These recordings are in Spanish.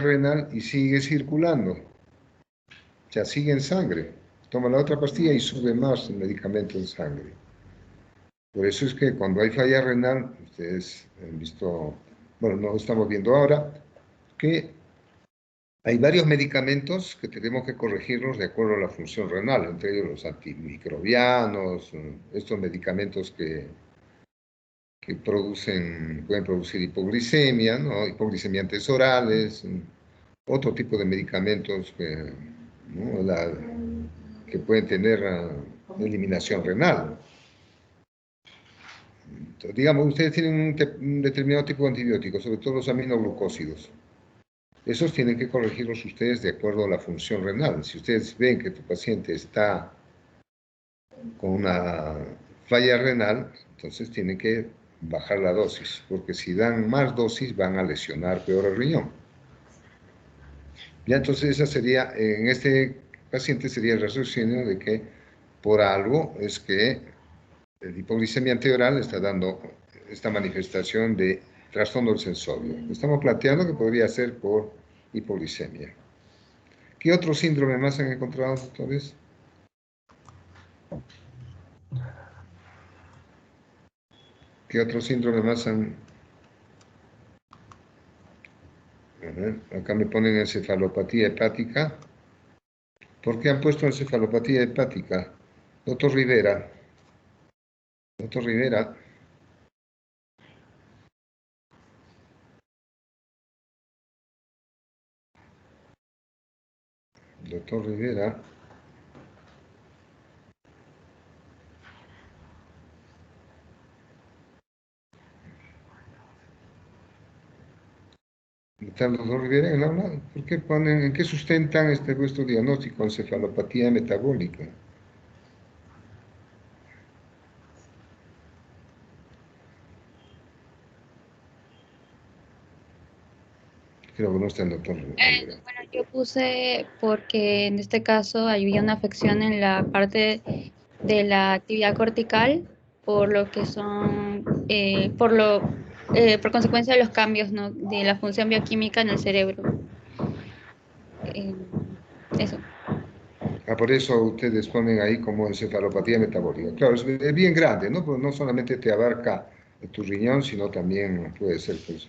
renal y sigue circulando. O sea, sigue en sangre. Toma la otra pastilla y sube más el medicamento en sangre. Por eso es que cuando hay falla renal, ustedes han visto, bueno, no lo estamos viendo ahora, que hay varios medicamentos que tenemos que corregirlos de acuerdo a la función renal, entre ellos los antimicrobianos, estos medicamentos que pueden producir hipoglicemia, ¿no? Hipoglicemiantes orales, otro tipo de medicamentos que, ¿no? Que pueden tener eliminación renal. Entonces, digamos, ustedes tienen un determinado tipo de antibióticos, sobre todo los aminoglucósidos. Esos tienen que corregirlos ustedes de acuerdo a la función renal. Si ustedes ven que tu paciente está con una falla renal, entonces tienen que bajar la dosis, porque si dan más dosis van a lesionar peor el riñón. Ya entonces esa sería, en este paciente sería el raciocinio de que por algo es que el hipoglicemia anteoral está dando esta manifestación de trastorno del sensorio. Estamos planteando que podría ser por hipoglicemia. ¿Qué otro síndrome más han encontrado, doctores? ¿Qué otro síndrome más han...? A ver, acá me ponen encefalopatía hepática. ¿Por qué han puesto encefalopatía hepática? Doctor Rivera. Doctor Rivera. Doctor Rivera. ¿Está el doctor Rivera en el aula? ¿Por qué ponen, en qué sustentan vuestro diagnóstico de encefalopatía metabólica? Creo que no está el doctor Rivera. Bueno, yo puse porque en este caso había una afección en la parte de la actividad cortical, por lo que son, por consecuencia de los cambios, ¿no? De la función bioquímica en el cerebro. Eso. Ah, por eso ustedes ponen ahí como encefalopatía metabólica. Claro, es bien grande, ¿no? Pues no solamente te abarca tu riñón, sino también puede ser pues,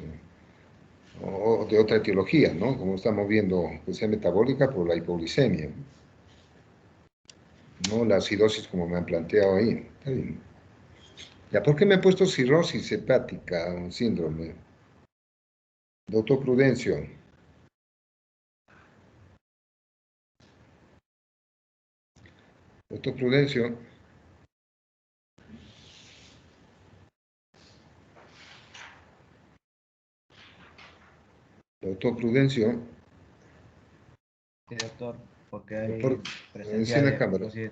o de otra etiología, ¿no? Como estamos viendo, que sea metabólica por la hipoglicemia, ¿no? La acidosis, como me han planteado ahí. Está bien. Ya, ¿por qué me ha puesto cirrosis hepática, un síndrome? Doctor Prudencio. Doctor Prudencio. Doctor Prudencio. Sí, doctor, porque hay Doctor, presencia encienda de cámara. fibrosis,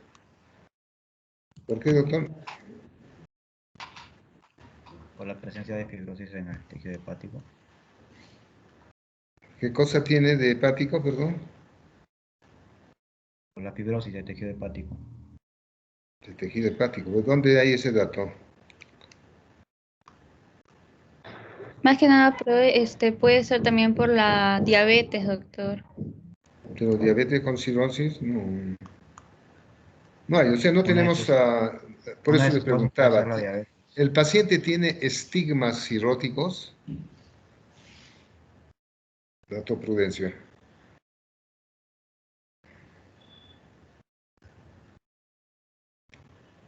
¿Por qué, doctor? por la presencia de fibrosis en el tejido hepático. ¿Qué cosa tiene de hepático, perdón? Por la fibrosis del tejido hepático. De tejido hepático. ¿Pues dónde hay ese dato? Más que nada, pero puede ser también por la diabetes, doctor. ¿Pero diabetes con cirrosis? No. No hay, o sea, no Una de tenemos, sus, por una de eso le sus causas puede ser preguntaba, la diabetes. ¿el paciente tiene estigmas cirróticos? Doctor Prudencio.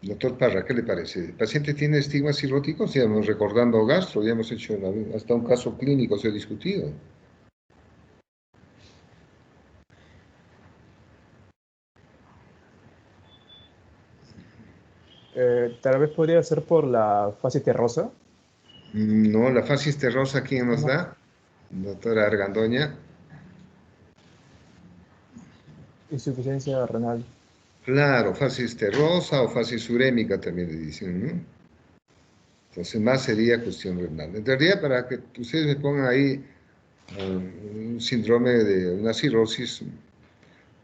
Doctor Parra, ¿qué le parece? ¿El paciente tiene estigmas cirróticos? Ya hemos recordando gastro, ya hemos hecho hasta un caso clínico, se ha discutido. Tal vez podría ser por la fase terrosa. No, la fasis terrosa, ¿quién nos No. da? Doctora Argandoña. Insuficiencia renal. Claro, fasis terrosa o fasis urémica también le dicen, ¿no? Entonces, más sería cuestión renal. En realidad, para que ustedes me pongan ahí un síndrome de una cirrosis,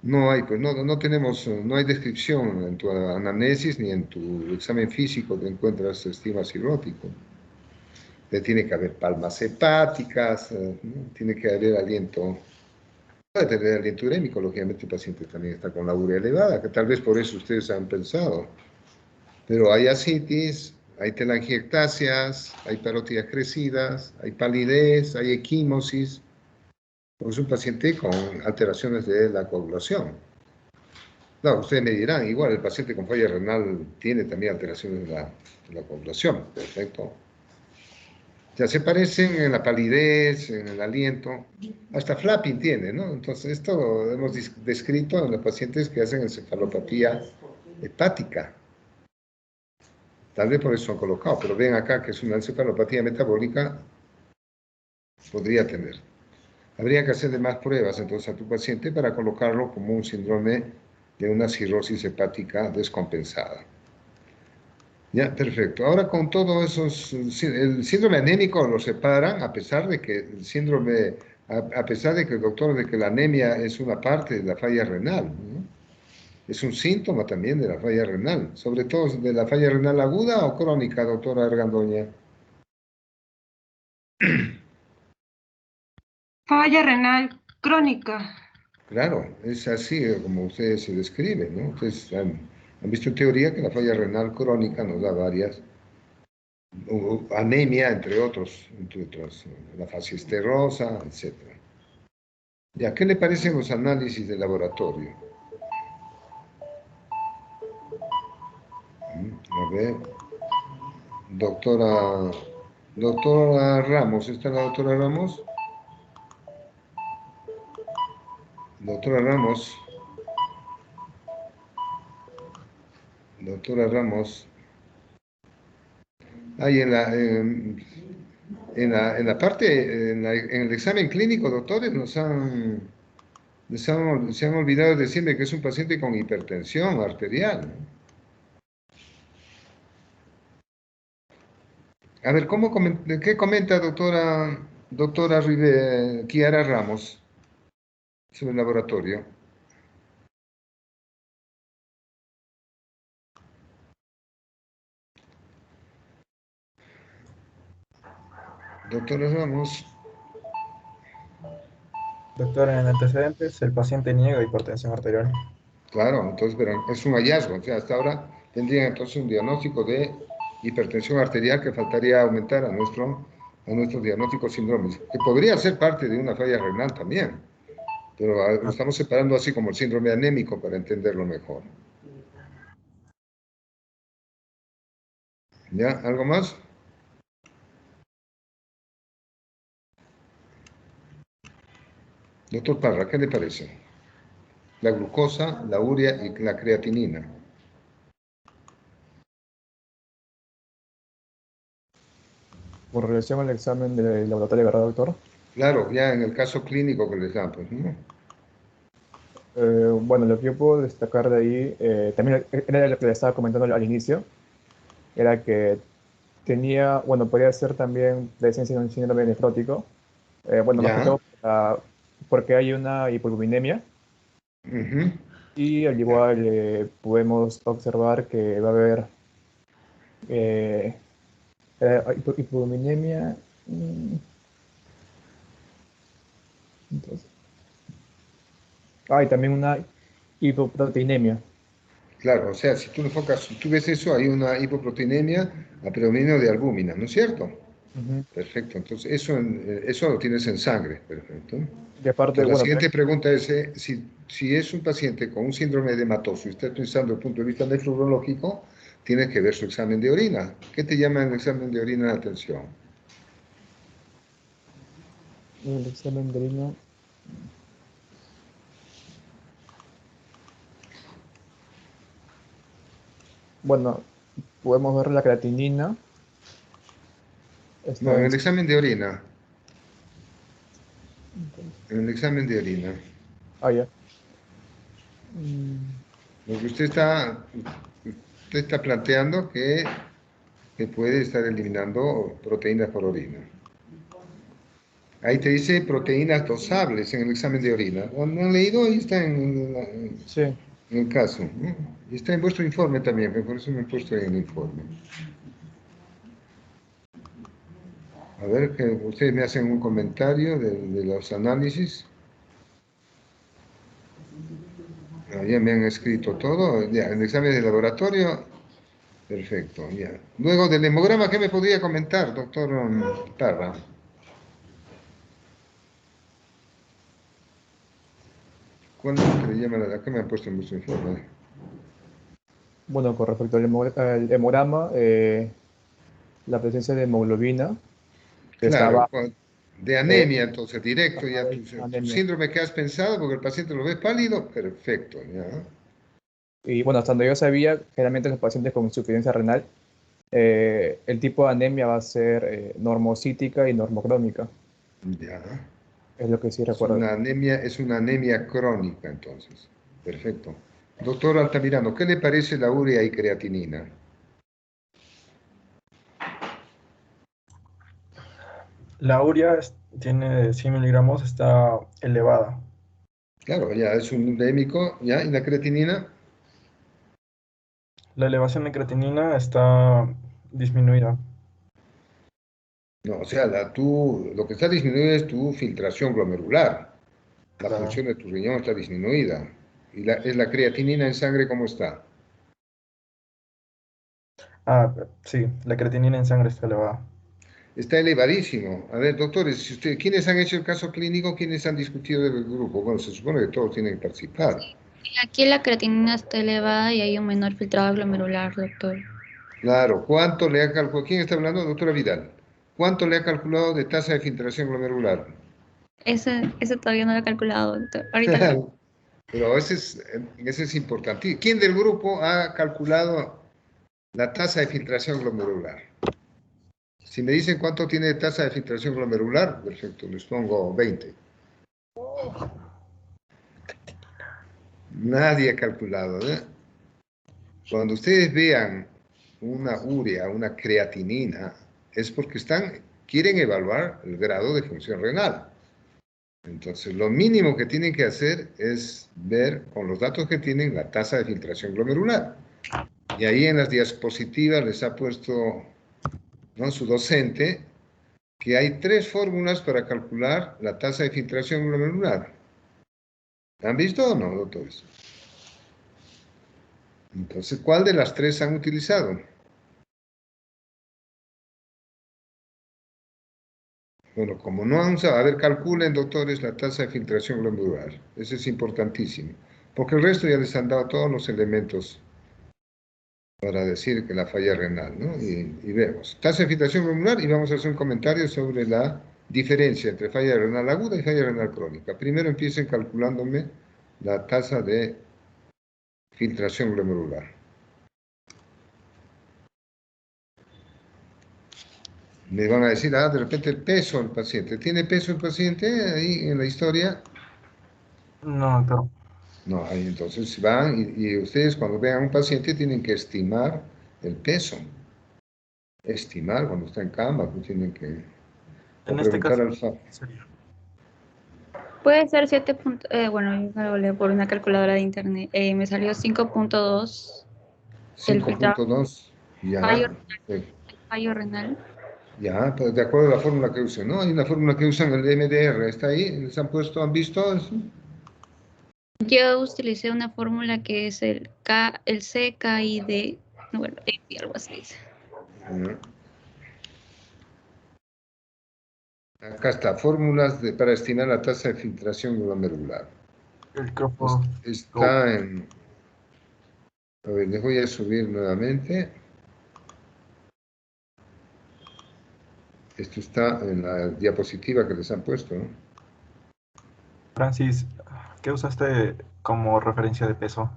no hay, pues no tenemos, no hay descripción en tu anamnesis ni en tu examen físico te encuentras estigma cirrótico. Tiene que haber palmas hepáticas, ¿no? Tiene que haber aliento puede tener aliento urémico, lógicamente el paciente también está con la urea elevada, que tal vez por eso ustedes han pensado. Pero hay ascitis, hay telangiectasias, hay parótidas crecidas, hay palidez, hay equimosis. Es un paciente con alteraciones de la coagulación. No, ustedes me dirán, igual el paciente con falla renal tiene también alteraciones de la coagulación. Perfecto. Ya se parecen en la palidez, en el aliento, hasta flapping tiene, ¿no? Entonces, esto lo hemos descrito en los pacientes que hacen encefalopatía hepática. Tal vez por eso han colocado, pero ven acá que es una encefalopatía metabólica, podría tener. Habría que hacerle más pruebas entonces a tu paciente para colocarlo como un síndrome de una cirrosis hepática descompensada. Ya, perfecto. Ahora con todo esos, el síndrome anémico lo separan a pesar de que el síndrome, a pesar de que el doctor, de que la anemia es una parte de la falla renal, ¿no? Es un síntoma también de la falla renal, sobre todo de la falla renal aguda o crónica, doctora Argandoña. Falla renal crónica. Claro, es así como ustedes se describen, ¿no? Ustedes han visto en teoría que la falla renal crónica nos da varias, anemia, entre otras, la fasciesterosa, etc. Ya, ¿qué le parecen los análisis de laboratorio? A ver, doctora Ramos, ¿está la doctora Ramos? Doctora Ramos, doctora Ramos. Ahí en la parte, en el examen clínico, doctores, se han olvidado de decirme que es un paciente con hipertensión arterial, ¿no? A ver, ¿qué comenta doctora Kiara Ramos sobre el laboratorio? Doctora Ramos, Doctor, en antecedentes, el paciente niega hipertensión arterial. claro, entonces pero es un hallazgo, o sea, hasta ahora tendrían entonces un diagnóstico de hipertensión arterial que faltaría aumentar a nuestro diagnóstico síndromes, que podría ser parte de una falla renal también, pero lo estamos separando así como el síndrome anémico para entenderlo mejor. ¿Ya? ¿Algo más? Doctor Parra, ¿qué le parece? La glucosa, la urea y la creatinina. Con relación al examen del laboratorio, ¿verdad, doctor? Claro, ya en el caso clínico que les dan, pues, ¿no? Bueno, lo que yo puedo destacar de ahí, también era lo que le estaba comentando al inicio, era que tenía, bueno, podría ser también presencia de un síndrome nefrótico, bueno, más que Ya. todo porque hay una hipovoluminemia Ujú. y al igual podemos observar que va a haber eh, hipovoluminemia, entonces, hay también una hipoproteinemia. Claro, o sea, si tú enfocas, si tú ves eso, hay una hipoproteinemia a predominio de albúmina, ¿no es cierto? Ujú. Perfecto, entonces eso lo tienes en sangre, perfecto. Y aparte, Entonces la bueno, siguiente pregunta es, si es un paciente con un síndrome edematoso y estás pensando desde el punto de vista nefrológico, tienes que ver su examen de orina. ¿Qué te llama en el examen de orina la atención? el examen de orina. Bueno, podemos ver la creatinina. No, Está en en... el examen de orina. En el examen de orina. Ah, ya. Mm, Porque usted está planteando que puede estar eliminando proteínas por orina. Ahí te dice proteínas dosables en el examen de orina. ¿No han leído? Ahí está sí. en el caso, ¿no? Y está en vuestro informe también, por eso me he puesto ahí en el informe. A ver, que ustedes me hacen un comentario de los análisis. Ya me han escrito todo. Ya, el examen de laboratorio. Perfecto, ya. Luego del hemograma, ¿qué me podría comentar, doctor Parra? ¿Cuál es lo que le llama la... ¿Qué me han puesto en vuestro informe? Bueno, con respecto al hemograma, la presencia de hemoglobina, que Claro, estaba de anemia, entonces, directo, ya tu anemia. síndrome que has pensado, porque el paciente lo ves pálido, perfecto, ya. Y bueno, hasta donde yo sabía, generalmente los pacientes con insuficiencia renal, el tipo de anemia va a ser normocítica y normocrónica. Ya. Es lo que sí recuerdo. Es una anemia crónica, entonces. Perfecto. Doctor Altamirano, ¿qué le parece la urea y creatinina? La urea tiene 100 miligramos, está elevada. Claro, ya es un endémico, ya, ¿y la creatinina? La elevación de creatinina está disminuida. No, o sea, lo que está disminuido es tu filtración glomerular. La Claro. función de tu riñón está disminuida. ¿Y es la creatinina en sangre cómo está? Ah, sí, la creatinina en sangre está elevada. Está elevadísimo. A ver, doctores, ¿quiénes han hecho el caso clínico? ¿Quiénes han discutido del grupo? Bueno, se supone que todos tienen que participar. Aquí la creatinina está elevada y hay un menor filtrado glomerular, doctor. Claro, ¿cuánto le ha calculado? ¿Quién está hablando? Doctora Vidal. ¿Cuánto le ha calculado de tasa de filtración glomerular? Ese todavía no lo he calculado, doctor. Ahorita lo... Claro, pero ese es importante. ¿Quién del grupo ha calculado la tasa de filtración glomerular? Si me dicen cuánto tiene de tasa de filtración glomerular, perfecto, les pongo 20. Nadie ha calculado, ¿eh? Cuando ustedes vean una urea, una creatinina, es porque quieren evaluar el grado de función renal. Entonces, lo mínimo que tienen que hacer es ver con los datos que tienen la tasa de filtración glomerular. Y ahí en las diapositivas les ha puesto, ¿no?, su docente, que hay 3 fórmulas para calcular la tasa de filtración glomerular. ¿Han visto o no, doctores? Entonces, ¿cuál de las 3 han utilizado? Bueno, como no han usado, a ver, calculen, doctores, la tasa de filtración glomerular. Eso es importantísimo. Porque el resto ya les han dado todos los elementos para decir que la falla renal, ¿no? Y vemos. Tasa de filtración glomerular y vamos a hacer un comentario sobre la diferencia entre falla renal aguda y falla renal crónica. Primero empiecen calculándome la tasa de filtración glomerular. Me van a decir, de repente el peso del paciente. ¿Tiene peso el paciente ahí en la historia? No, pero No, ahí entonces van y ustedes cuando vean a un paciente tienen que estimar el peso. Estimar cuando está en cama, pues tienen que... O en este preguntar caso al... sería. Puede ser 7 bueno, yo lo leo por una calculadora de internet. Me salió 5.2 el filtrado 5.2, fallo, ya, fallo renal. ya, pues de acuerdo a la fórmula que usen, ¿no? Hay una fórmula que usan el MDR, ¿está ahí? ¿Les han puesto, han visto eso? Yo utilicé una fórmula que es el CKID, bueno, algo así dice. Ya. Acá está, fórmulas para estimar la tasa de filtración glomerular. El cropo. Está en... A ver, les voy a subir nuevamente. Esto está en la diapositiva que les han puesto, ¿no? Francis, ¿qué usaste como referencia de peso?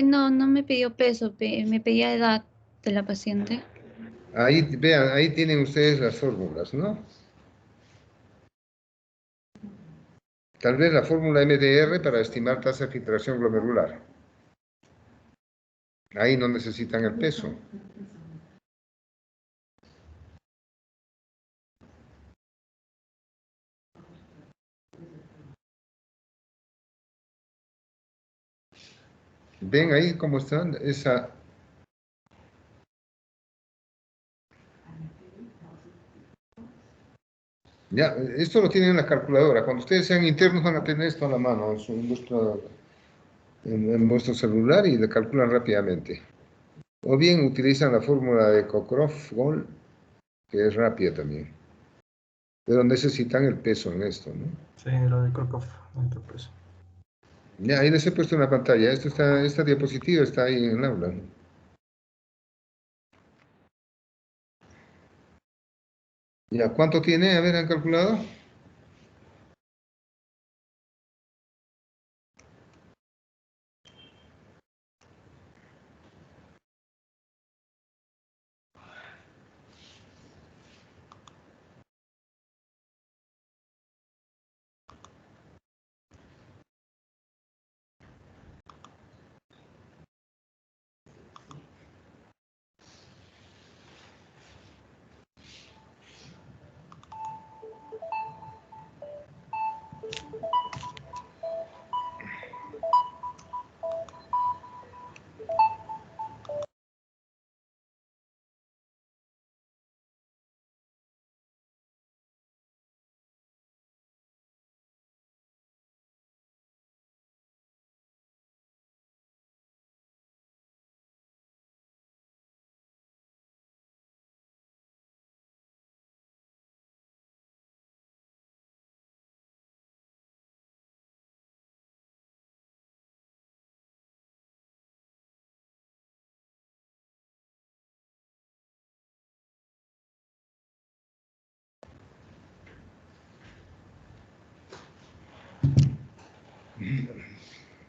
No me pidió peso, me pedía edad de la paciente. Ahí, vean, ahí tienen ustedes las fórmulas, ¿no? Tal vez la fórmula MDR para estimar tasa de filtración glomerular. Ahí no necesitan el peso. ¿Ven ahí cómo están? Esa... Ya, esto lo tienen en la calculadora. Cuando ustedes sean internos van a tener esto a la mano en vuestro celular y lo calculan rápidamente. O bien utilizan la fórmula de Cockcroft-Gall, que es rápida también. Pero necesitan el peso en esto, ¿no? Sí, lo de Krokov, nuestro peso. Ya, ahí les he puesto una pantalla. Esta diapositiva está ahí en el aula. Ya, ¿cuánto tiene? A ver, ¿han calculado?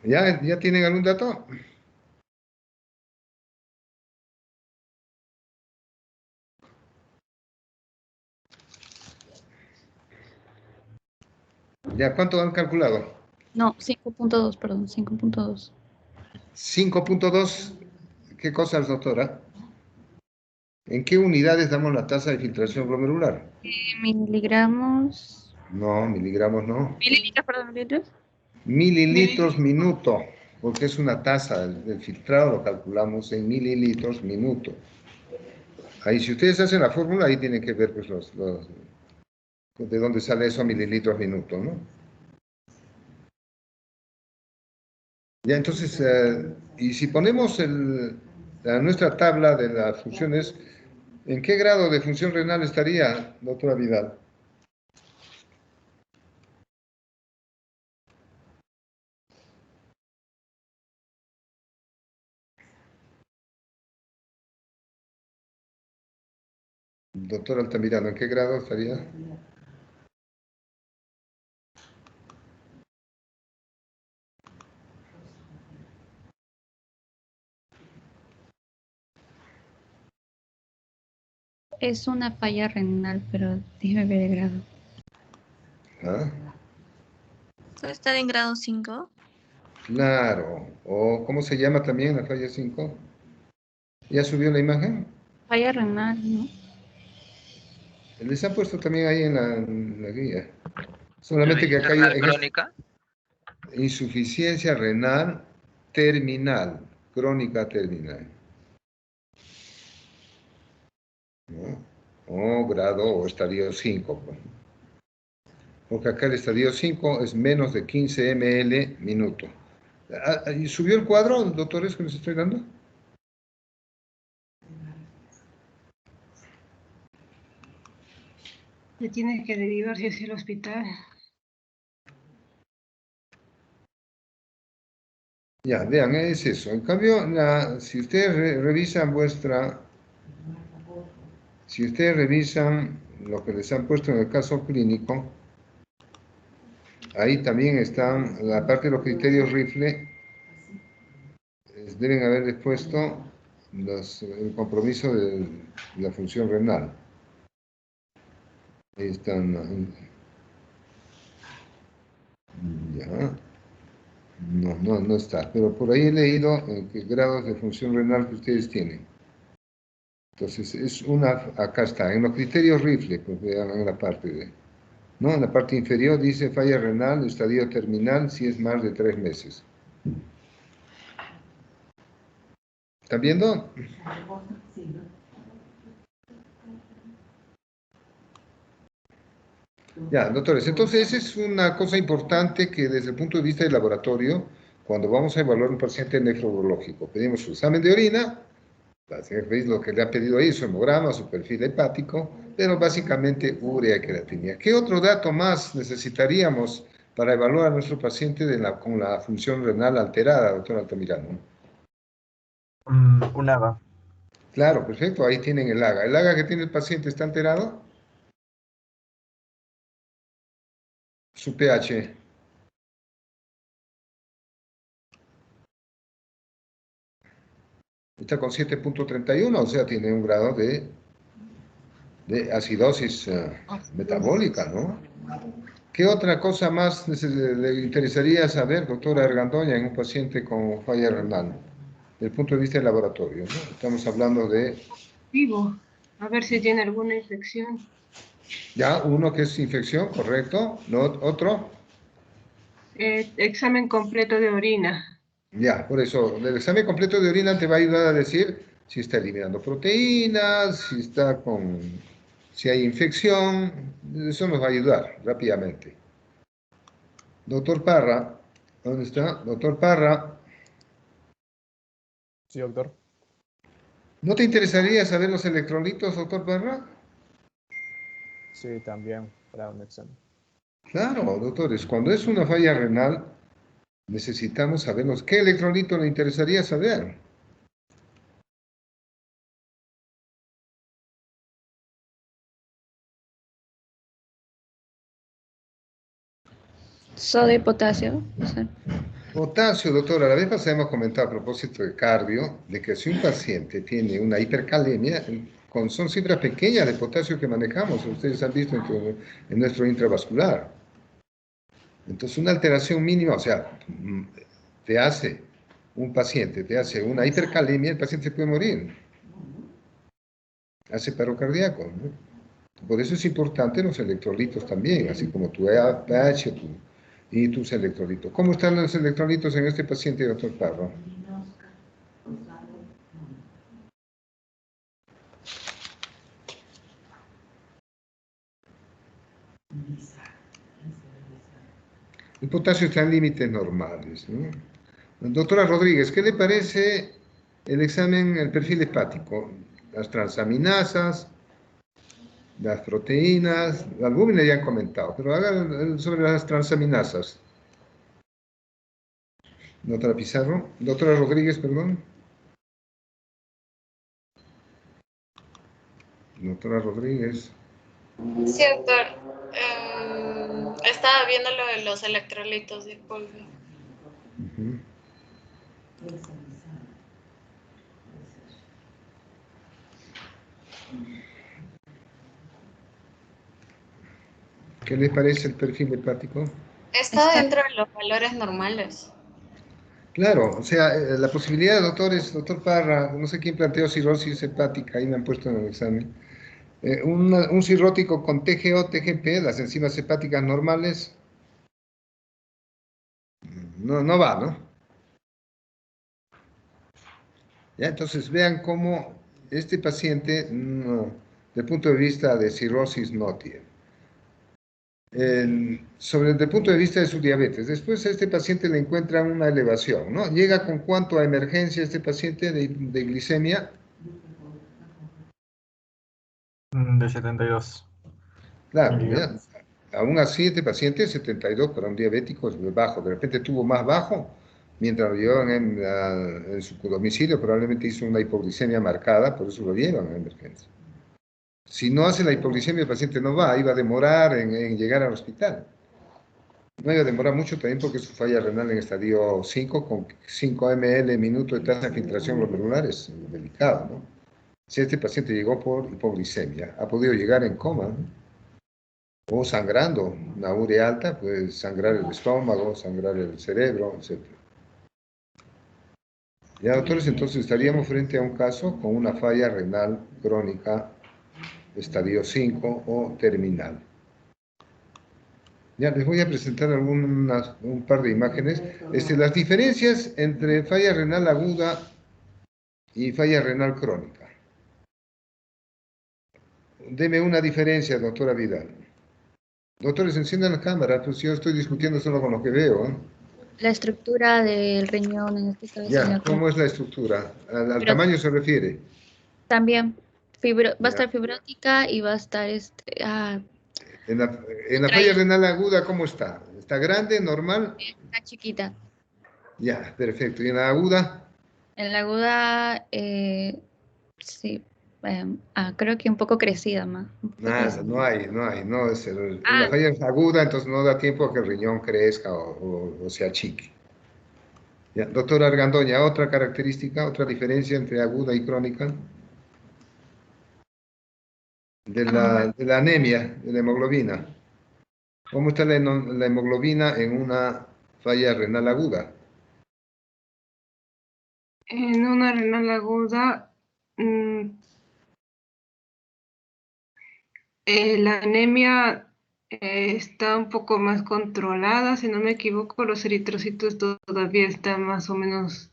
¿Ya tienen algún dato? ¿Ya cuánto han calculado? No, 5.2, perdón, 5.2. 5.2. ¿Qué cosas, doctora? ¿En qué unidades damos la tasa de filtración glomerular? Miligramos. No, miligramos no. Mililitros, perdón, mililitros. Mililitros minuto, porque es una tasa del filtrado, lo calculamos en mililitros minuto. Ahí, si ustedes hacen la fórmula, ahí tienen que ver pues, de dónde sale eso a mililitros minuto, ¿no? Ya, entonces, y si ponemos nuestra tabla de las funciones, ¿en qué grado de función renal estaría, doctora Vidal? Doctor Altamirano, ¿en qué grado estaría? Es una falla renal, pero déjeme ver el grado. ¿Ah? ¿Puede estar en grado 5? Claro. ¿O cómo se llama también la falla 5? ¿Ya subió la imagen? Falla renal, ¿no? Les han puesto también ahí en la guía. Solamente que acá hay Renal crónica. insuficiencia renal terminal, crónica terminal. ¿No? O grado o estadio 5. Pues. Porque acá el estadio 5 es menos de 15 ml minuto. ¿Y subió el cuadro, doctores, que les estoy dando? Le tiene que derivar si es el hospital. Ya, vean, es eso. En cambio, si ustedes revisan si ustedes revisan lo que les han puesto en el caso clínico, ahí también están, la parte de los criterios rifle, deben haberles puesto el compromiso de la función renal. Ahí están, ya, no está, pero por ahí he leído qué grados de función renal que ustedes tienen. Entonces, acá está, en los criterios rifle, pues vean en la parte ¿no? En la parte inferior dice falla renal, estadio terminal, si es más de 3 meses. ¿Están viendo? Ya, doctores, entonces esa es una cosa importante que desde el punto de vista del laboratorio, cuando vamos a evaluar un paciente nefrológico, pedimos su examen de orina, veis lo que le ha pedido ahí, su hemograma, su perfil hepático, pero básicamente urea y creatinina. ¿Qué otro dato más necesitaríamos para evaluar a nuestro paciente con la función renal alterada, doctor Altamirano? Un AGA. Claro, perfecto, ahí tienen el AGA. ¿El AGA que tiene el paciente está alterado? Su pH. Está con 7,31, o sea, tiene un grado de acidosis metabólica, ¿no? ¿Qué otra cosa más le interesaría saber, doctora Argandoña, en un paciente con falla renal? Desde el punto de vista del laboratorio, ¿no? Estamos hablando de, Vivo. A ver si tiene alguna infección. ya, uno que es infección, correcto, ¿no? Otro, Examen completo de orina. ya, por eso, el examen completo de orina te va a ayudar a decir si está eliminando proteínas, si hay infección, eso nos va a ayudar rápidamente. Doctor Parra, ¿dónde está? Doctor Parra, Sí, doctor. ¿no te interesaría saber los electrolitos, doctor Parra? Sí, también para un examen. Claro, doctores, cuando es una falla renal, necesitamos sabernos qué electrolito le interesaría saber. Sodio y potasio. Sí. Potasio, doctora, la vez pasada hemos comentado a propósito de cardio, de que si un paciente tiene una hipercalemia, son cifras pequeñas de potasio que manejamos, ustedes han visto en nuestro intravascular. Entonces, una alteración mínima, o sea, te hace una hipercalemia, el paciente se puede morir, hace paro cardíaco, ¿no? Por eso es importante los electrolitos también, así como tu pH y tus electrolitos. ¿Cómo están los electrolitos en este paciente, doctor Parro? El potasio está en límites normales, ¿no? Doctora Rodríguez, ¿qué le parece el examen, el perfil hepático? Las transaminasas, las proteínas, la albúmina ya han comentado, pero haga sobre las transaminasas. Doctora Pizarro, doctora Rodríguez, perdón. Doctora Rodríguez. Sí, doctor. Estaba viendo lo de los electrolitos de polvo. Ujú. ¿Qué les parece el perfil hepático? Está dentro de los valores normales. Claro, o sea, la posibilidad, doctores, doctor Parra, no sé quién planteó cirrosis hepática, ahí me han puesto en el examen. Un cirrótico con TGO, TGP, las enzimas hepáticas normales, no va, ¿no? Ya, entonces vean cómo este paciente, no, desde el punto de vista de cirrosis, no tiene. Desde el punto de vista de su diabetes, después a este paciente le encuentran una elevación, ¿no? Llega con cuánto a emergencia este paciente de glicemia. De 72 Claro, ya. miligramos. Aún así, este paciente 72 para un diabético es muy bajo. De repente tuvo más bajo mientras lo llevaban en su domicilio, probablemente hizo una hipoglicemia marcada, por eso lo llevan a emergencia. Si no hace la hipoglicemia, el paciente no va, iba a demorar en llegar al hospital. No iba a demorar mucho también porque su falla renal en estadio 5 con 5 ml minuto de tasa de filtración glomerular es delicado, ¿no? Si este paciente llegó por hipoglicemia, ha podido llegar en coma, ¿no? O sangrando, una urea alta, puede sangrar el estómago, sangrar el cerebro, etc. Ya, doctores, entonces estaríamos frente a un caso con una falla renal crónica, estadio 5 o terminal. Ya, les voy a presentar un par de imágenes. Las diferencias entre falla renal aguda y falla renal crónica. Deme una diferencia, doctora Vidal. Doctores, enciendan la cámara, pues yo estoy discutiendo solo con lo que veo, ¿eh? La estructura del riñón, en este caso, en Ya, la ¿cómo es la estructura? ¿Al fibro- tamaño se refiere? también va a Ya. estar fibrótica y va a estar En la falla contraída, renal aguda, ¿cómo está? ¿Está grande, normal? está chiquita. Ya, perfecto. ¿Y en la aguda? En la aguda, sí, creo que un poco crecida más. Un poco Nada, crecida. no es la Ah, falla es aguda, entonces no da tiempo a que el riñón crezca o se achique. Ya, doctora Argandoña, otra característica, otra diferencia entre aguda y crónica de la anemia, de la hemoglobina. ¿Cómo está la hemoglobina en una falla renal aguda? En una renal aguda, la anemia está un poco más controlada, si no me equivoco, los eritrocitos todavía están más o menos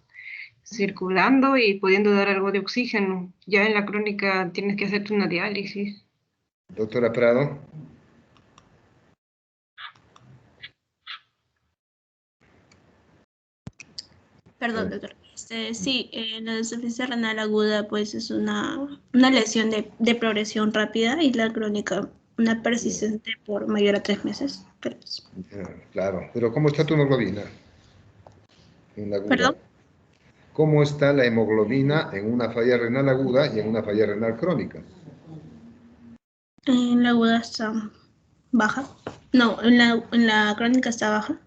circulando y pudiendo dar algo de oxígeno. Ya en la crónica tienes que hacerte una diálisis. Doctora Prado. Perdón, doctor. Sí, la insuficiencia renal aguda pues es una lesión de progresión rápida y la crónica una persistente por mayor a 3 meses. Claro, pero ¿cómo está tu hemoglobina en la aguda? Perdón, ¿Cómo está la hemoglobina en una falla renal aguda y en una falla renal crónica? en la aguda está baja. No, en la crónica está baja.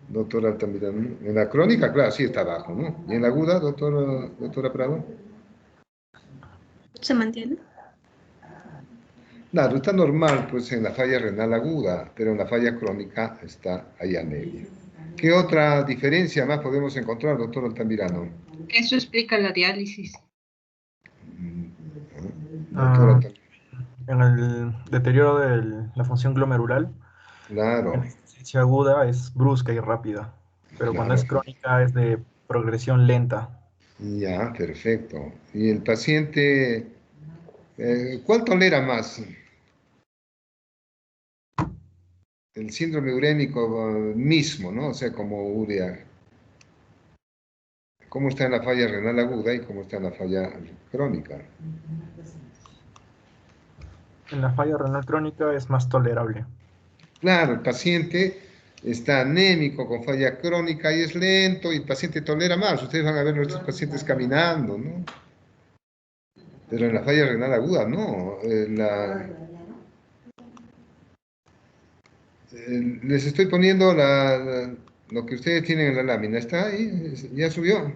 Doctora Altamirano. En la crónica, claro, sí está abajo, ¿no? ¿Y en la aguda, doctora Prado? Se mantiene. Claro, está normal, pues en la falla renal aguda, pero en la falla crónica está ahí anemia. ¿Qué otra diferencia más podemos encontrar, doctor Altamirano? Eso explica la diálisis. Doctor Ah, Altamirano. en el deterioro de la función glomerular, en Claro, la insuficiencia aguda es brusca y rápida, pero cuando claro. es crónica es de progresión lenta. Ya, perfecto. ¿Y el paciente, cuál tolera más? El síndrome urémico mismo, ¿no? O sea, como urea. ¿Cómo está en la falla renal aguda y cómo está en la falla crónica? En la falla renal crónica es más tolerable. Claro, el paciente está anémico con falla crónica y es lento y el paciente tolera más. Ustedes van a ver nuestros pacientes caminando, ¿no? Pero en la falla renal aguda, no. Les estoy poniendo lo que ustedes tienen en la lámina. ¿Está ahí? ¿Ya subió?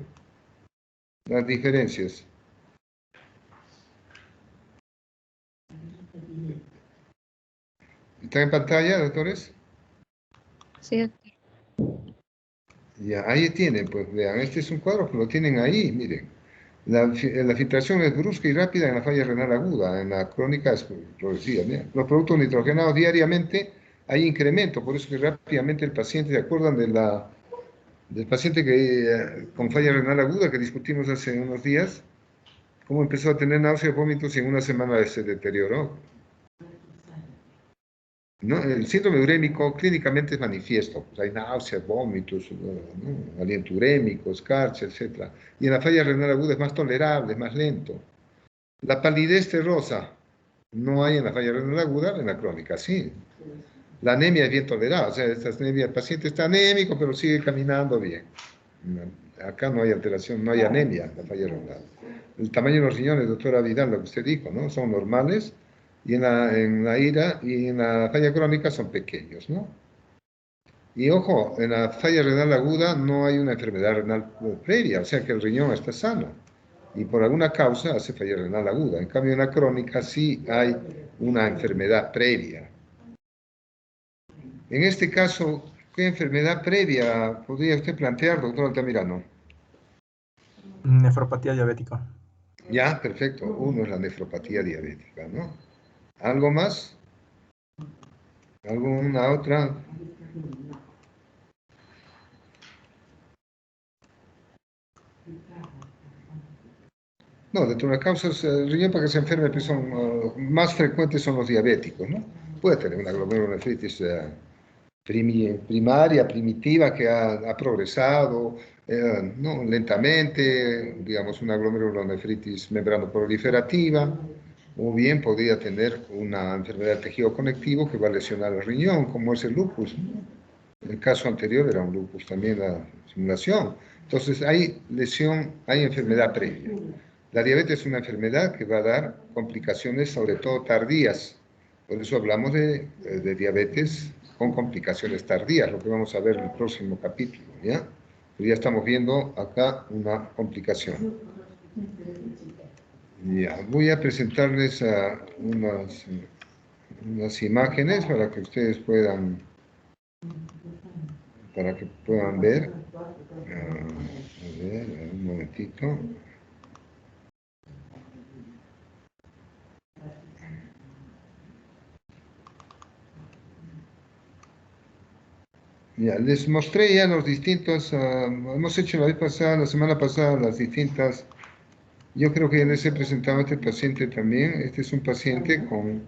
Las diferencias. ¿Está en pantalla, doctores? sí, Ya, ahí tienen, pues vean, este es un cuadro que lo tienen ahí, miren. La filtración es brusca y rápida en la falla renal aguda, en la crónica es progresiva. Mira. Los productos nitrogenados diariamente hay incremento, por eso que rápidamente el paciente, ¿se acuerdan del paciente con falla renal aguda que discutimos hace unos días? ¿Cómo empezó a tener náuseas, vómitos y en una semana se deterioró? ¿No? El síndrome urémico clínicamente es manifiesto, pues hay náuseas, vómitos, ¿no? Aliento urémico, escarcha, etc. Y en la falla renal aguda es más tolerable, es más lento. La palidez terrosa no hay en la falla renal aguda, en la crónica sí. La anemia es bien tolerada, o sea, esta anemia, el paciente está anémico, pero sigue caminando bien. Acá no hay alteración, no hay anemia en la falla renal. El tamaño de los riñones, doctora Vidal, lo que usted dijo, ¿no? Son normales y en la ira y en la falla crónica son pequeños, ¿no? Y ojo, en la falla renal aguda no hay una enfermedad renal previa, o sea que el riñón está sano y por alguna causa hace falla renal aguda. En cambio, en la crónica sí hay una enfermedad previa. En este caso, ¿qué enfermedad previa podría usted plantear, doctor Altamirano? Nefropatía diabética. Ya, perfecto. Uno es la nefropatía diabética, ¿no? ¿Algo más? ¿Alguna otra? No, de todas las causas, el riñón para que se enferme pues son, más frecuentes son los diabéticos, ¿no? puede tener una glomerulonefritis primaria, primitiva, que ha progresado no, lentamente, digamos una glomerulonefritis membranoproliferativa, o bien podría tener una enfermedad del tejido conectivo que va a lesionar el riñón, como es el lupus, ¿no? El caso anterior era un lupus también, la simulación. Entonces, hay lesión, hay enfermedad previa. La diabetes es una enfermedad que va a dar complicaciones, sobre todo tardías. Por eso hablamos de diabetes con complicaciones tardías, lo que vamos a ver en el próximo capítulo, ¿ya? Pero ya estamos viendo acá una complicación. Ya, voy a presentarles unas imágenes para que ustedes puedan ver. A ver, un momentito. Ya, les mostré ya los distintos, hemos hecho la semana pasada, las distintas. Yo creo que ya les he presentado a este paciente también. Este es un paciente con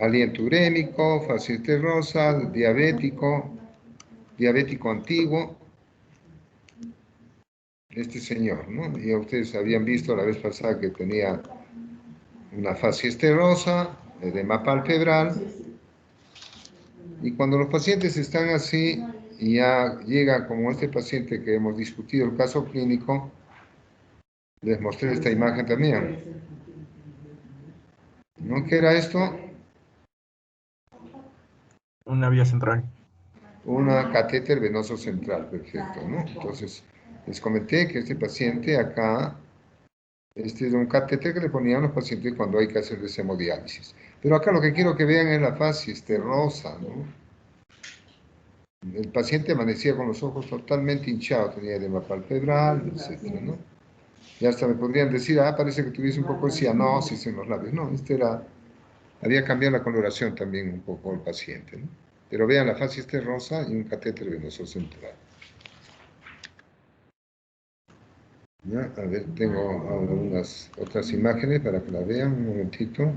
aliento urémico, facies terrosa, diabético antiguo. Este señor, ¿no? Ya ustedes habían visto la vez pasada que tenía una facies terrosa, edema palpebral. Y cuando los pacientes están así, y ya llega como este paciente que hemos discutido el caso clínico, les mostré esta imagen también. ¿No? ¿Qué era esto? Una vía central. Una catéter venoso central, perfecto, ¿no? Entonces, les comenté que este paciente acá, este es un catéter que le ponían a los pacientes cuando hay que hacerles hemodiálisis. Pero acá lo que quiero que vean es la facies terrosa, ¿no? El paciente amanecía con los ojos totalmente hinchados, tenía edema palpebral, etc., ¿no? Y hasta me podrían decir, parece que tuviese un poco de cianosis en los labios. No, había cambiado la coloración también un poco el paciente, ¿no? Pero vean la facies terrosa y un catéter venoso central. ¿Ya? A ver, tengo algunas otras imágenes para que la vean, un momentito.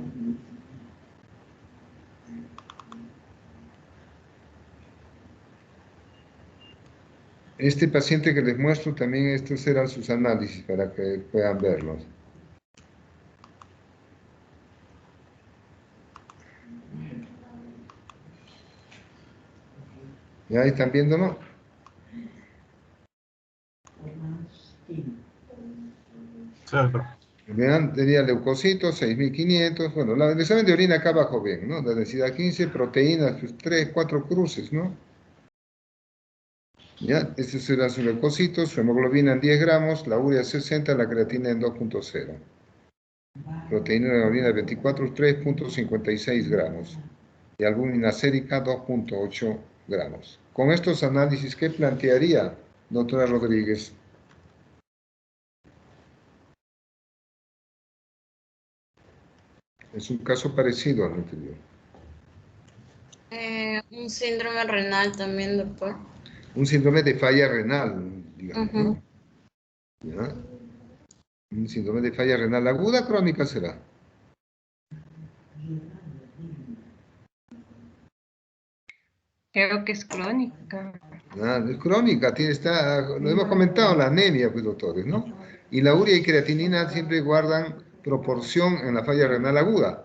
Este paciente que les muestro también, estos eran sus análisis para que puedan verlos. ¿Ya están viéndolo? Cierto. Vean, tenía leucocitos, 6500. Bueno, el examen de orina acá abajo ven, ¿no? La densidad 15, proteínas, pues 3, 4 cruces, ¿no? Ya, estos eran sus leucocitos, su hemoglobina en 10 gramos, la urea 60, la creatina en 2.0. Proteína de la orina 24, 3.56 gramos. Y albúmina sérica 2.8 gramos. Con estos análisis, ¿qué plantearía, doctora Rodríguez? Es un caso parecido al anterior. Un síndrome renal también, doctor. Un síndrome de falla renal, digamos, ¿no? ¿Ya? Un síndrome de falla renal aguda, crónica será. Creo que es crónica. Es crónica, lo hemos comentado, la anemia, pues, doctores, ¿no? Y la urea y creatinina siempre guardan proporción en la falla renal aguda.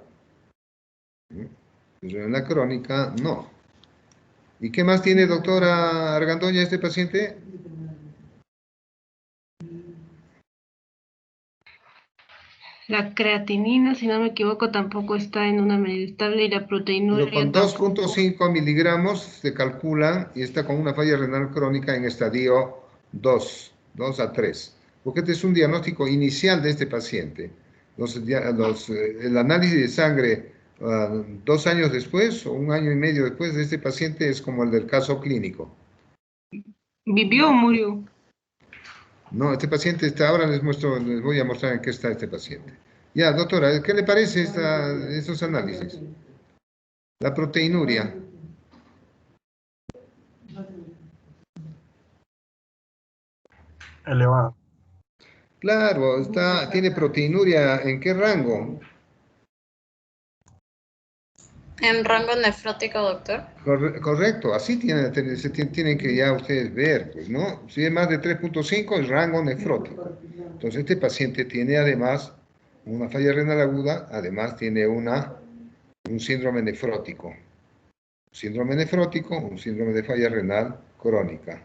Pero en la crónica, no. ¿Y qué más tiene, doctora Argandoña, este paciente? La creatinina, si no me equivoco, tampoco está en una medida estable y la Pero proteinuria con tampoco. 2.5 miligramos se calculan y está con una falla renal crónica en estadio 2 a 3. Porque este es un diagnóstico inicial de este paciente. El análisis de sangre 2 años después o 1 año y medio después de este paciente es como el del caso clínico. ¿Vivió o murió? No, este paciente está, ahora les voy a mostrar en qué está este paciente. Ya, doctora, ¿qué le parece estos análisis? La proteinuria. Elevada. Claro, tiene proteinuria, ¿en qué rango? En rango nefrótico, doctor. Correcto, así tienen que ya ustedes ver, pues, ¿no? Si es más de 3.5 es rango nefrótico. Entonces este paciente tiene además una falla renal aguda, además tiene un síndrome nefrótico. Síndrome nefrótico, un síndrome de falla renal crónica.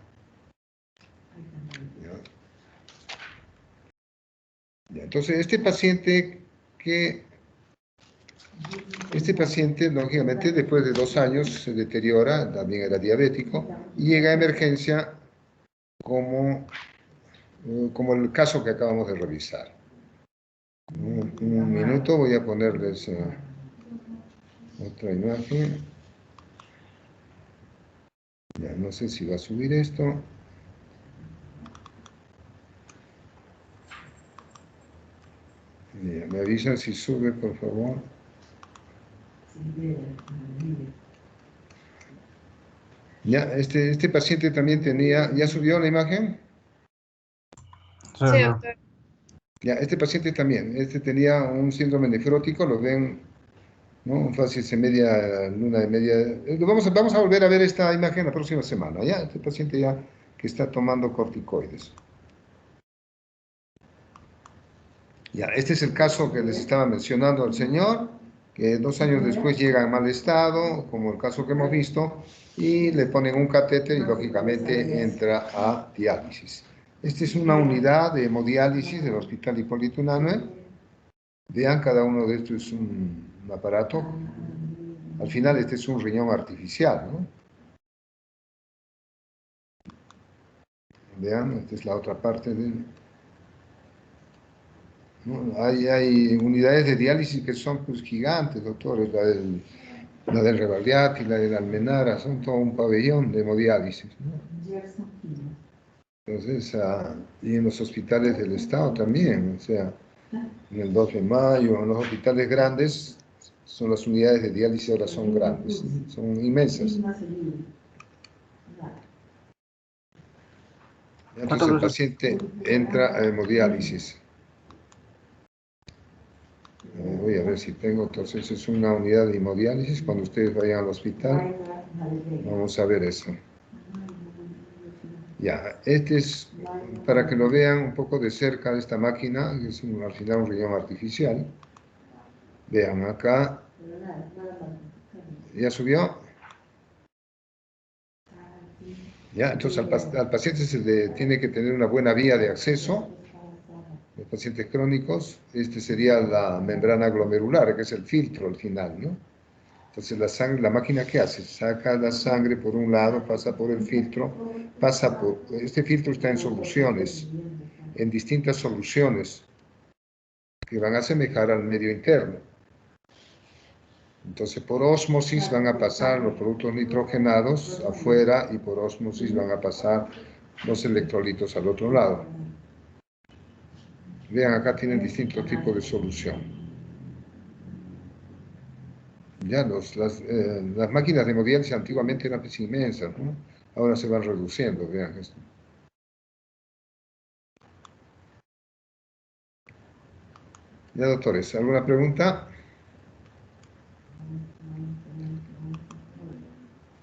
¿Ya? Entonces este paciente, lógicamente, después de 2 años se deteriora, también era diabético, y llega a emergencia como el caso que acabamos de revisar. Un minuto, voy a ponerles otra imagen. Ya, no sé si va a subir esto. Ya, me avisan si sube, por favor. Ya, este paciente también tenía, ¿ya subió la imagen? Sí, Sí, doctor. doctor. Ya, este paciente también, tenía un síndrome nefrótico, lo ven, ¿no? Un facies en media luna de media. Vamos a volver a ver esta imagen la próxima semana, ¿ya? Este paciente ya que está tomando corticoides. Ya, este es el caso que les estaba mencionando al señor, que 2 años después llega en mal estado, como el caso que hemos visto, y le ponen un catéter y lógicamente entra a diálisis. Esta es una unidad de hemodiálisis del Hospital Hipólito Unanue. Vean, cada uno de estos es un aparato. Al final este es un riñón artificial, ¿no? Vean, esta es la otra parte del... ¿no? Hay unidades de diálisis que son pues gigantes, doctores, la del Revaldiati, la del Almenara, son todo un pabellón de hemodiálisis, ¿no? Entonces, y en los hospitales del Estado también, o sea, en el 2 de mayo, en los hospitales grandes, son las unidades de diálisis ahora son grandes, son inmensas. Entonces el paciente entra a hemodiálisis. Voy a ver si tengo, entonces es una unidad de hemodiálisis, cuando ustedes vayan al hospital, vamos a ver eso. Ya, este es para que lo vean un poco de cerca esta máquina, que es al final un riñón artificial. Vean acá, ¿ya subió? Ya, entonces al paciente tiene que tener una buena vía de acceso. Los pacientes crónicos, sería la membrana glomerular, que es el filtro al final, ¿no? Entonces la máquina ¿qué hace? Saca la sangre por un lado, pasa por el filtro, este filtro está en soluciones, en distintas soluciones, que van a asemejar al medio interno. Entonces por ósmosis van a pasar los productos nitrogenados afuera y por ósmosis van a pasar los electrolitos al otro lado. Vean, acá tienen distintos tipos de solución. Ya las máquinas de hemodiálisis antiguamente eran pues inmensas, ¿no? Ahora se van reduciendo, vean esto. Ya, doctores, ¿alguna pregunta?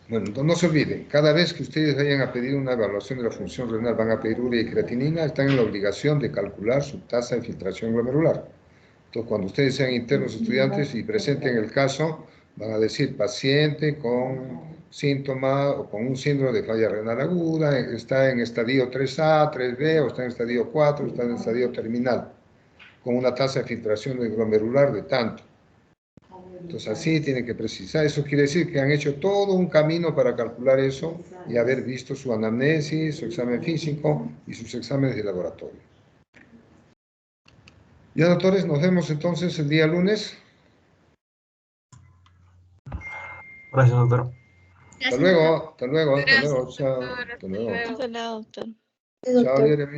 Bueno, no se olviden, cada vez que ustedes vayan a pedir una evaluación de la función renal, van a pedir urea y creatinina, están en la obligación de calcular su tasa de filtración glomerular. Entonces, cuando ustedes sean internos estudiantes y presenten el caso, van a decir paciente con síntomas o con un síndrome de falla renal aguda, está en estadio 3A, 3B, o está en estadio 4, está en estadio terminal, con una tasa de filtración glomerular de tanto. Entonces así tienen que precisar. Eso quiere decir que han hecho todo un camino para calcular eso y haber visto su anamnesis, su examen físico y sus exámenes de laboratorio. Ya, doctores, nos vemos entonces el día lunes. Gracias, doctor. Hasta luego, hasta luego, hasta luego, chao. Doctor, Hasta luego. hasta luego. doctor. Chao, Jeremy.